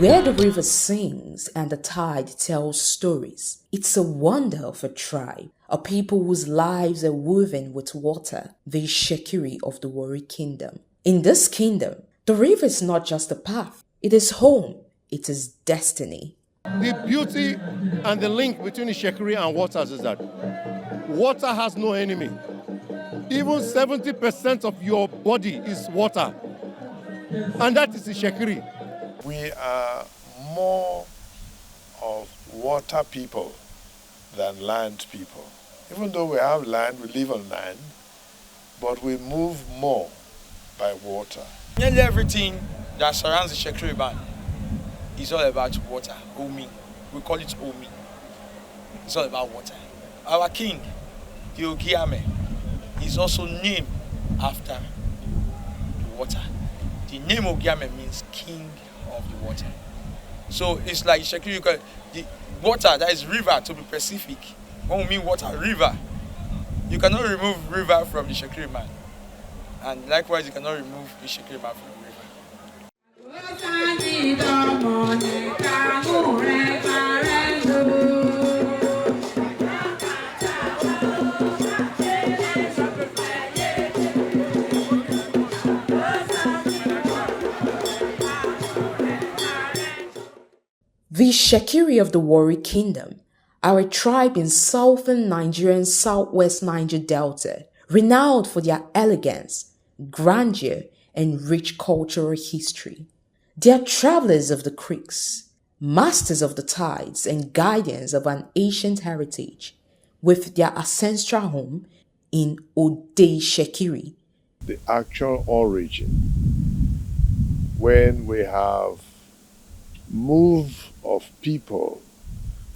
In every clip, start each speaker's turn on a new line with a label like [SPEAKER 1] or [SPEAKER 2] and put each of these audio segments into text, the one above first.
[SPEAKER 1] Where the river sings and the tide tells stories. It's a wonder of a tribe, a people whose lives are woven with water, the Itsekiri of the Warri kingdom. In this kingdom, the river is not just a path, it is home, it is destiny.
[SPEAKER 2] The beauty and the link between Itsekiri and waters is that water has no enemy. Even 70% of your body is water, and that is Itsekiri.
[SPEAKER 3] We are more of water people than land people. Even though we have land, we live on land, but we move more by water.
[SPEAKER 4] Nearly everything that surrounds the Itsekiri band is all about water. Omi. We call it Omi. It's all about water. Our king, the Ogiame, is also named after the water. The name Ogiame means king of the water. So it's like Itsekiri, the water, that is river to be specific. When we mean water, river, you cannot remove river from the Itsekiri man. And likewise, you cannot remove the Itsekiri man from the river.
[SPEAKER 1] The Itsekiri of the Warri Kingdom are a tribe in southern Nigerian southwest Niger Delta, renowned for their elegance, grandeur, and rich cultural history. They are travelers of the creeks, masters of the tides, and guardians of an ancient heritage, with their ancestral home in Ode Itsekiri.
[SPEAKER 3] The actual origin, when we have move of people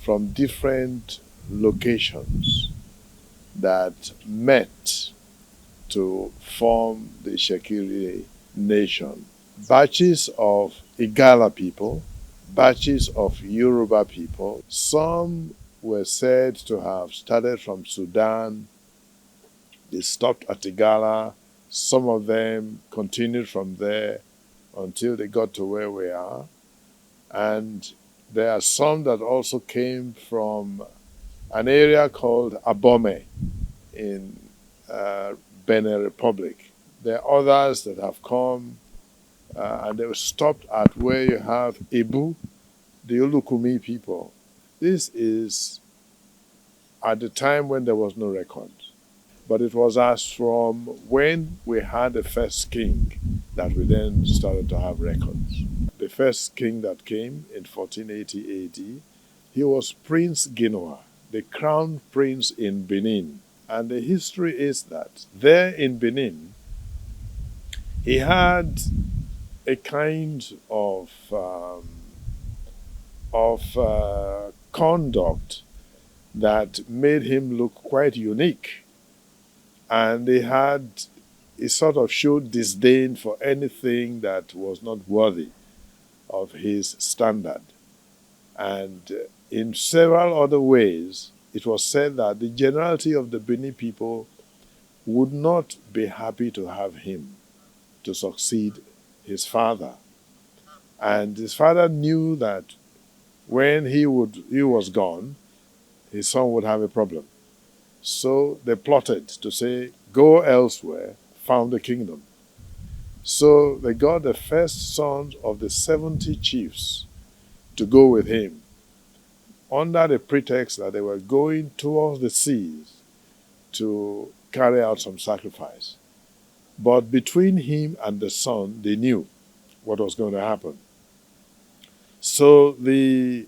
[SPEAKER 3] from different locations that met to form the Itsekiri nation. Batches of Igala people, batches of Yoruba people. Some were said to have started from Sudan. They stopped at Igala. Some of them continued from there until they got to where we are. And there are some that also came from an area called Abome in Benin Republic. There are others that have come and they were stopped at where you have Ibu, the Olukumi people. This is at the time when there was no record. But it was as from when we had the first king that we then started to have records. The first king that came in 1480 AD, he was Prince Ginoa, the crown prince in Benin. And the history is that there in Benin, he had a kind of conduct that made him look quite unique. And he sort of showed disdain for anything that was not worthy of his standard. And in several other ways, it was said that the generality of the Benin people would not be happy to have him to succeed his father. And his father knew that when he was gone, his son would have a problem. So they plotted to say, go elsewhere, found a kingdom. So they got the first sons of the 70 chiefs to go with him, under the pretext that they were going towards the seas to carry out some sacrifice. But between him and the son, they knew what was going to happen. So the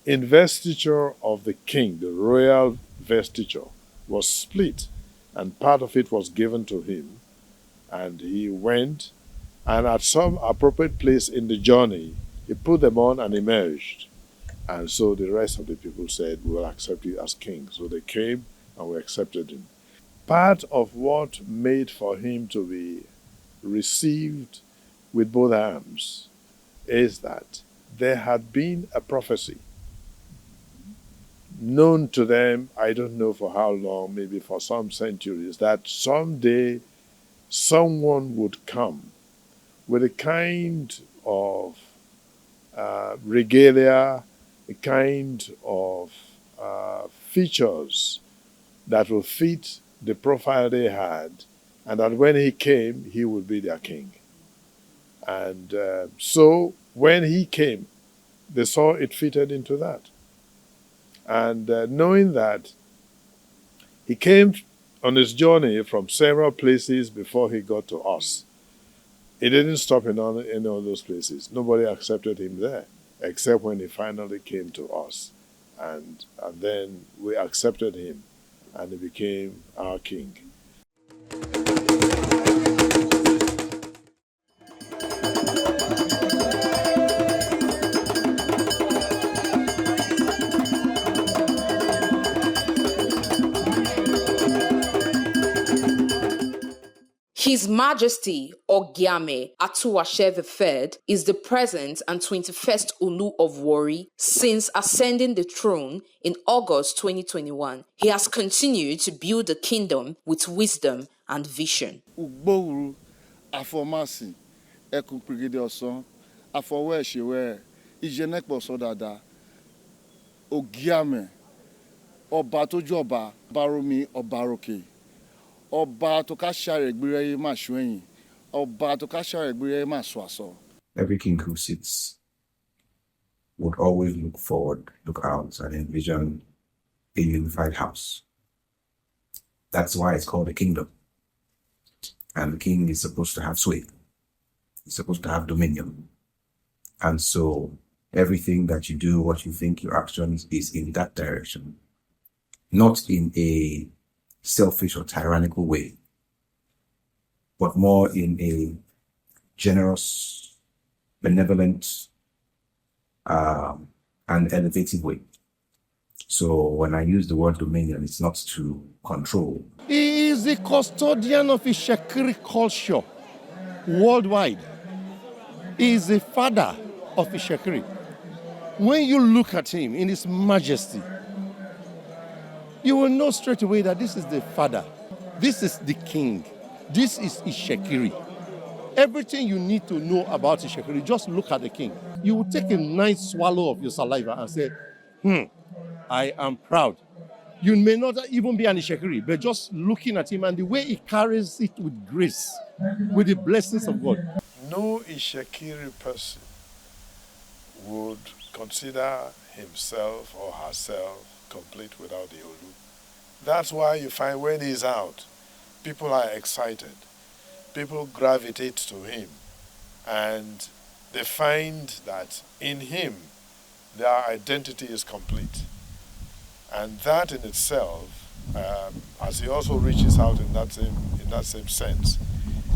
[SPEAKER 3] investiture of the king, the royal vestiture, was split, and part of it was given to him. And he went, and at some appropriate place in the journey, he put them on and emerged. And so the rest of the people said, we will accept you as king. So they came and we accepted him. Part of what made for him to be received with both arms is that there had been a prophecy known to them, I don't know for how long, maybe for some centuries, that someday someone would come with a kind of regalia, a kind of features that will fit the profile they had, and that when he came, he would be their king. And so when he came, they saw it fitted into that. And knowing that he came on his journey from several places before he got to us, he didn't stop in any of those places. Nobody accepted him there, except when he finally came to us. And then we accepted him, and he became our king.
[SPEAKER 1] His Majesty Ogiame Atuwase III is the present and 21st Olu of Warri since ascending the throne in August 2021. He has continued to build the kingdom with wisdom and vision.
[SPEAKER 5] Ugbouru afọmasi ẹkùn pèrèdè ọ̀sán afọwọ́ ẹ̀ṣẹ̀wẹ̀ ìjẹ́nẹ́pọ̀ sọ́dàdà Ogiame ọba tójú ọba baromi ọba rókè ọba tó ká ṣàrẹ̀ gbéráyé má ṣúẹ̀yìn ọba tó ká ṣàrẹ̀ gbéráyé má sọ àsọ.
[SPEAKER 6] Every king who sits would always look forward, look out, and envision a unified house. That's why it's called a kingdom. And the king is supposed to have sway. He's supposed to have dominion. And so everything that you do, what you think, your actions is in that direction. Not in a selfish or tyrannical way, but more in a generous, benevolent, and elevating way. So when I use the word dominion, it's not to control.
[SPEAKER 2] He is the custodian of Itsekiri culture worldwide. He is the father of Itsekiri. When you look at him in his majesty, you will know straight away that this is the father. This is the king. This is Itsekiri. Everything you need to know about Itsekiri, just look at the king. You will take a nice swallow of your saliva and say, I am proud. You may not even be an Itsekiri, but just looking at him and the way he carries it with grace, with the blessings of God.
[SPEAKER 3] No Itsekiri person would consider himself or herself complete without the Olu. That's why you find when he's out, people are excited. People gravitate to him, and they find that in him, their identity is complete. And that in itself, as he also reaches out in that same sense,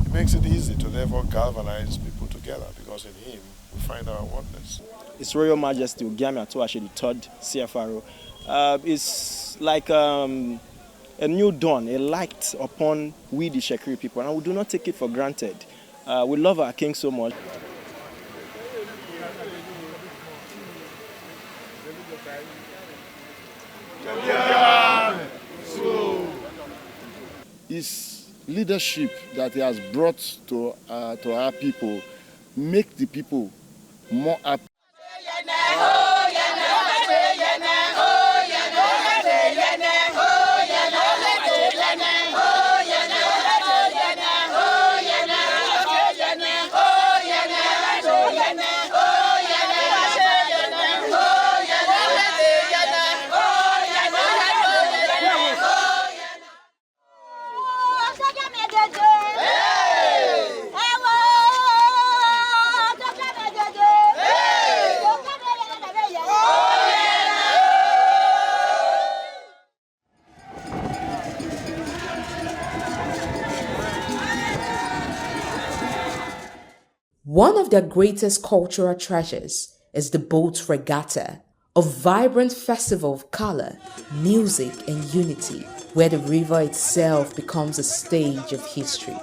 [SPEAKER 3] it makes it easy to therefore galvanize people together, because in him we find our oneness.
[SPEAKER 7] His Royal Majesty Ogiame Atuwase III CFRO is like a new dawn, a light upon we the Itsekiri people, and we do not take it for granted. We love our king so much.
[SPEAKER 5] His leadership that he has brought to our people make the people more happy.
[SPEAKER 1] One of their greatest cultural treasures is the boat Regatta, a vibrant festival of color, music, and unity, where the river itself becomes a stage of history.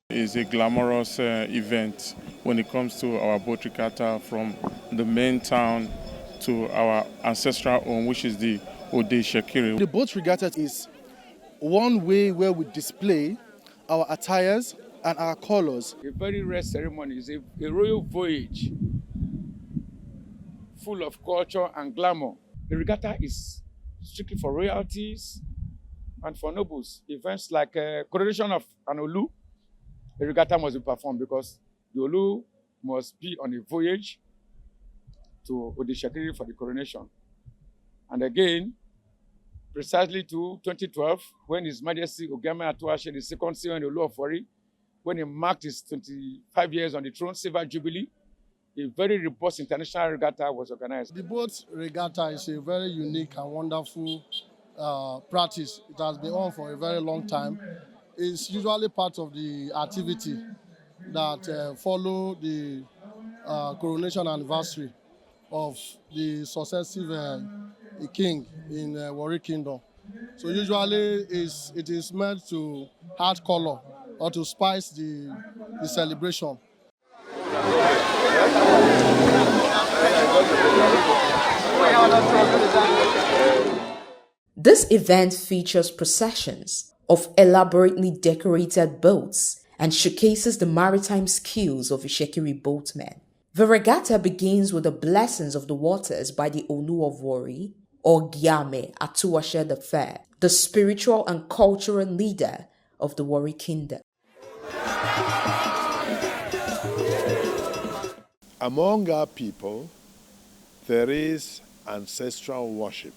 [SPEAKER 8] It's a glamorous event when it comes to our boat regatta, from the main town to our ancestral home, which is the Ode Shekiri.
[SPEAKER 5] The boat regatta is one way where we display our attires and our colors.
[SPEAKER 9] A very rare ceremony is a royal voyage full of culture and glamour. The regatta is strictly for royalties and for nobles. Events like coronation of an Olu, the regatta must be performed because the Olu must be on a voyage to Ode Shekiri for the coronation. And again, precisely to 2012, when His Majesty Ogiame Atuashe, the second CEO in the Olu of Warri, when he marked his 25 years on the throne, Silver Jubilee, a very robust international regatta was organized.
[SPEAKER 5] The boat regatta is a very unique and wonderful practice. It has been on for a very long time. It's usually part of the activity that follow the coronation anniversary of the successive king in Warri Kingdom. So usually it is meant to add color or to spice the celebration.
[SPEAKER 1] This event features processions of elaborately decorated boats and showcases the maritime skills of Itsekiri boatmen. The regatta begins with the blessings of the waters by the Olu of Warri, Ogiame Atuashe III, the spiritual and cultural leader of the Warri Kingdom.
[SPEAKER 3] Among our people, there is ancestral worship,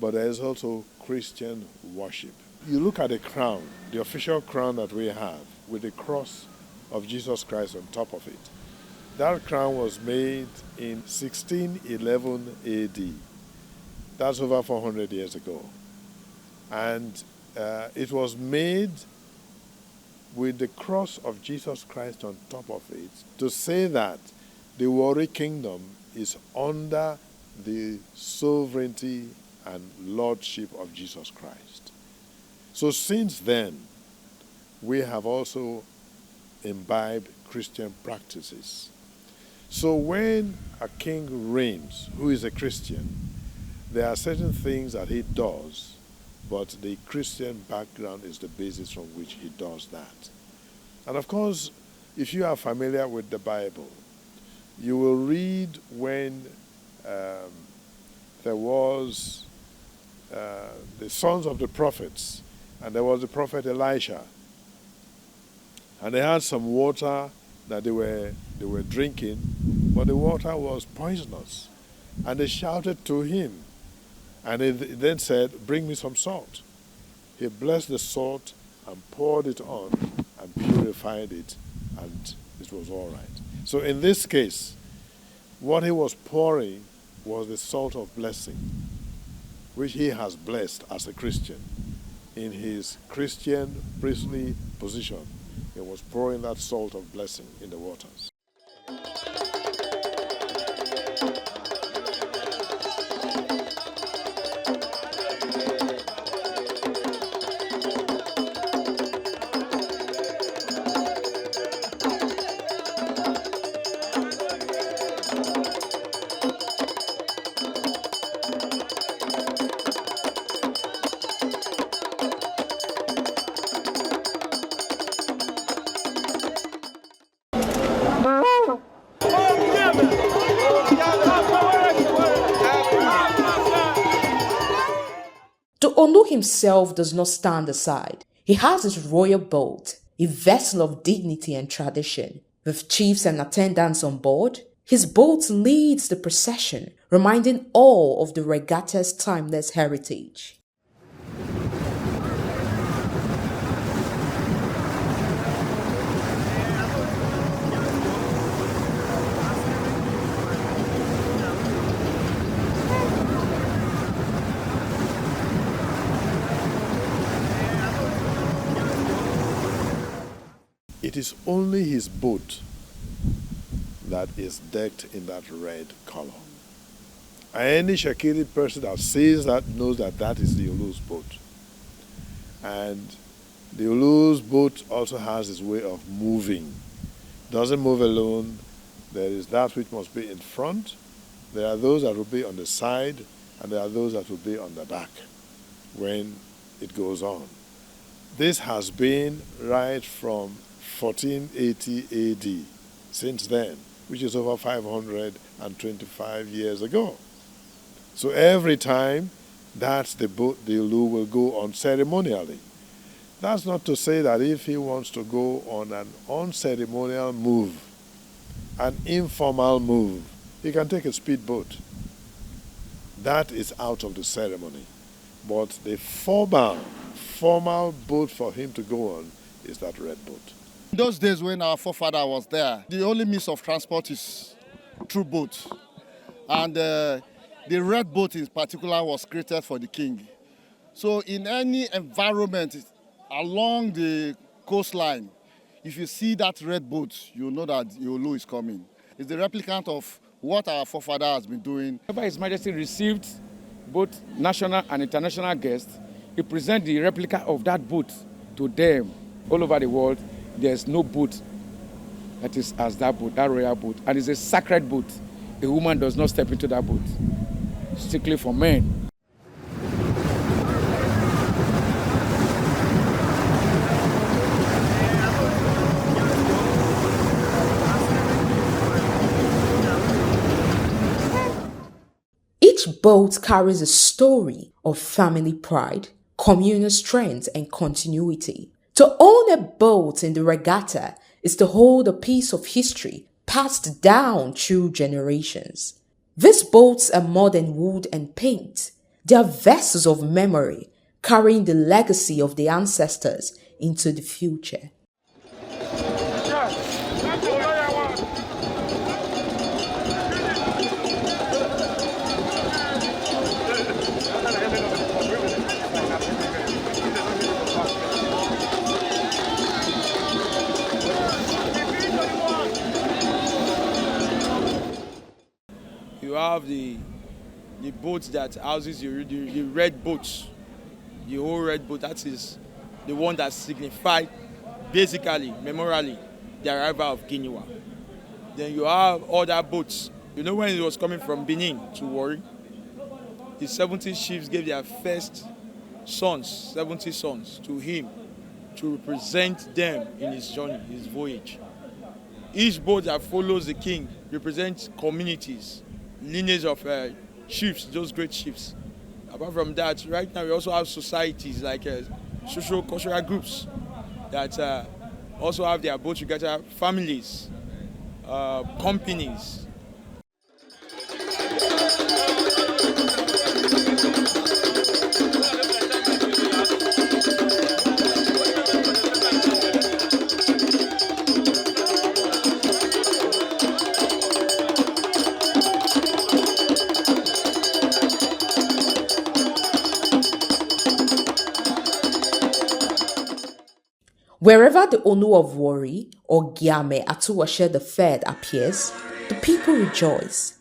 [SPEAKER 3] but there is also Christian worship. You look at the crown, the official crown that we have, with the cross of Jesus Christ on top of it. That crown was made in 1611 AD. That's over 400 years ago. And it was made with the cross of Jesus Christ on top of it to say that the Warri Kingdom is under the sovereignty and lordship of Jesus Christ. So since then, we have also imbibed Christian practices. So when a king reigns who is a Christian, there are certain things that he does, but the Christian background is the basis from which he does that. And of course, if you are familiar with the Bible, you will read when there was the sons of the prophets, and there was the prophet Elisha, and they had some water that they were drinking, but the water was poisonous, and they shouted to him, and he then said, "Bring me some salt." He blessed the salt and poured it on and purified it, and it was all right. So in this case, what he was pouring was the salt of blessing, which he has blessed as a Christian. In his Christian priestly position, he was pouring that salt of blessing in the waters.
[SPEAKER 1] The Olu himself does not stand aside. He has his royal boat, a vessel of dignity and tradition. With chiefs and attendants on board, his boat leads the procession, reminding all of the regatta's timeless heritage.
[SPEAKER 3] It is only his boat that is decked in that red color. Any Shekiri person that sees that knows that that is the Olu's boat. And the Olu's boat also has his way of moving. Doesn't move alone. There is that which must be in front. There are those that will be on the side. and there are those that will be on the back when it goes on. This has been right from 1480 AD, since then, which is over 525 years ago. So every time, that's the boat the Olu will go on ceremonially. That's not to say that if he wants to go on an unceremonial move, an informal move, he can take a speedboat. That is out of the ceremony. But the formal boat for him to go on is that red boat.
[SPEAKER 5] In those days when our forefather was there, the only means of transport is through boat. And the red boat in particular was created for the king. So in any environment along the coastline, if you see that red boat, you know that Olu is coming. It's the replicant of what our forefather has been doing.
[SPEAKER 9] Whenever His Majesty received both national and international guests, he presents the replica of that boat to them all over the world. There's no boat that is as that boat, that royal boat. And it's a sacred boat. A woman does not step into that boat. Strictly for men.
[SPEAKER 1] Each boat carries a story of family pride, communal strength, and continuity. To own a boat in the regatta is to hold a piece of history passed down through generations. These boats are more than wood and paint. They are vessels of memory, carrying the legacy of the ancestors into the future.
[SPEAKER 4] You have the boat that houses the red boats, the whole red boat. That is the one that signified, basically, memorially, the arrival of Guinea. Then you have other boats. You know when it was coming from Benin to Warri, the 70 chiefs gave their first sons, 70 sons, to him to represent them in his journey, his voyage. Each boat that follows the king represents communities, lineage of chiefs, those great chiefs. Apart from that, right now we also have societies like social cultural groups that also have their boat regatta families, companies.
[SPEAKER 1] Wherever the Onu of Warri or Giame Atuwashe III appears, the people rejoice.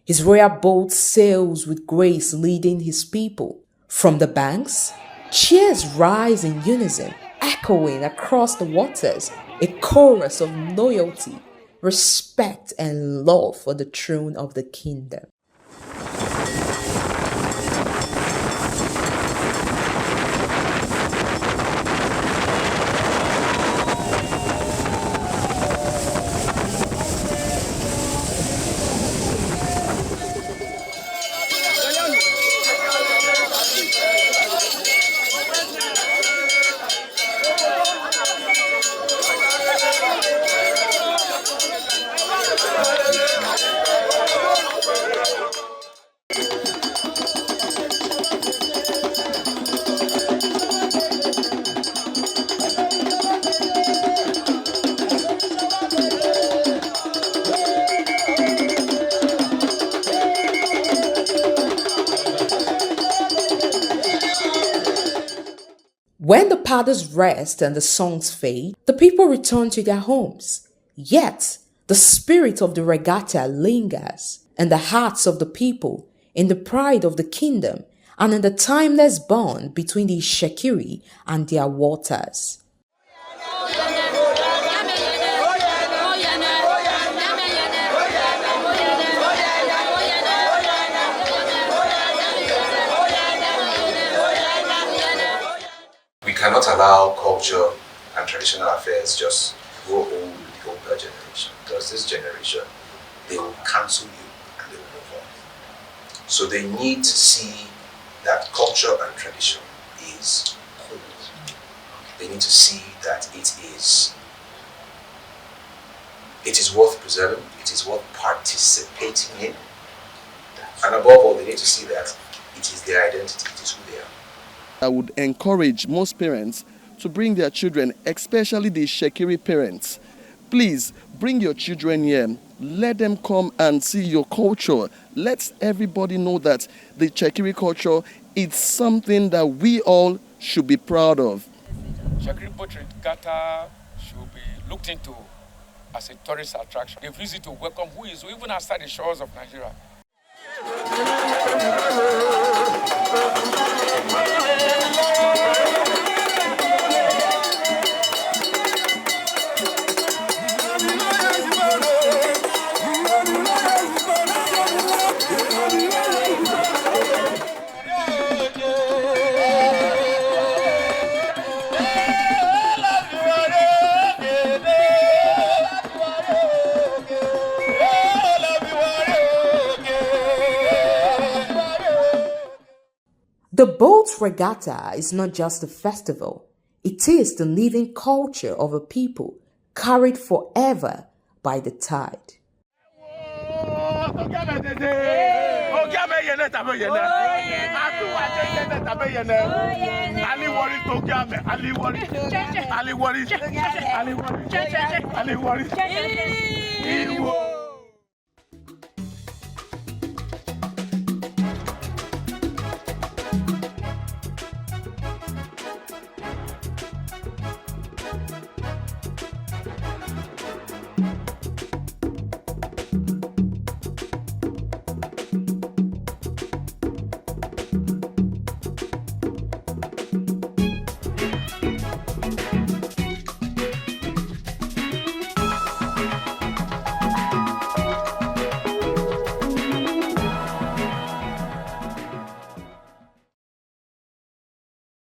[SPEAKER 1] His royal boat sails with grace, leading his people. From the banks, cheers rise in unison, echoing across the waters, a chorus of loyalty, respect, and love for the throne of the kingdom. When the paddles rest and the songs fade, the people return to their homes. Yet, the spirit of the regatta lingers in the hearts of the people, in the pride of the kingdom, and in the timeless bond between the Itsekiri and their waters.
[SPEAKER 6] cannot allow culture and traditional affairs just grow old with the older generation, because this generation, they will cancel you and they will move on. So they need to see that culture and tradition is cool. They need to see that it is worth preserving, it is worth participating in, and above all, they need to see that it is their identity, it is who they are.
[SPEAKER 10] I would encourage most parents to bring their children, especially the Itsekiri parents. Please bring your children here. Let them come and see your culture. Let everybody know that the Itsekiri culture is something that we all should be proud of.
[SPEAKER 9] Itsekiri boat regatta should be looked into as a tourist attraction. A visit to welcome who is even outside the shores of Nigeria.
[SPEAKER 1] The boat regatta is not just a festival, it is the living culture of a people carried forever by the tide.
[SPEAKER 9] Ali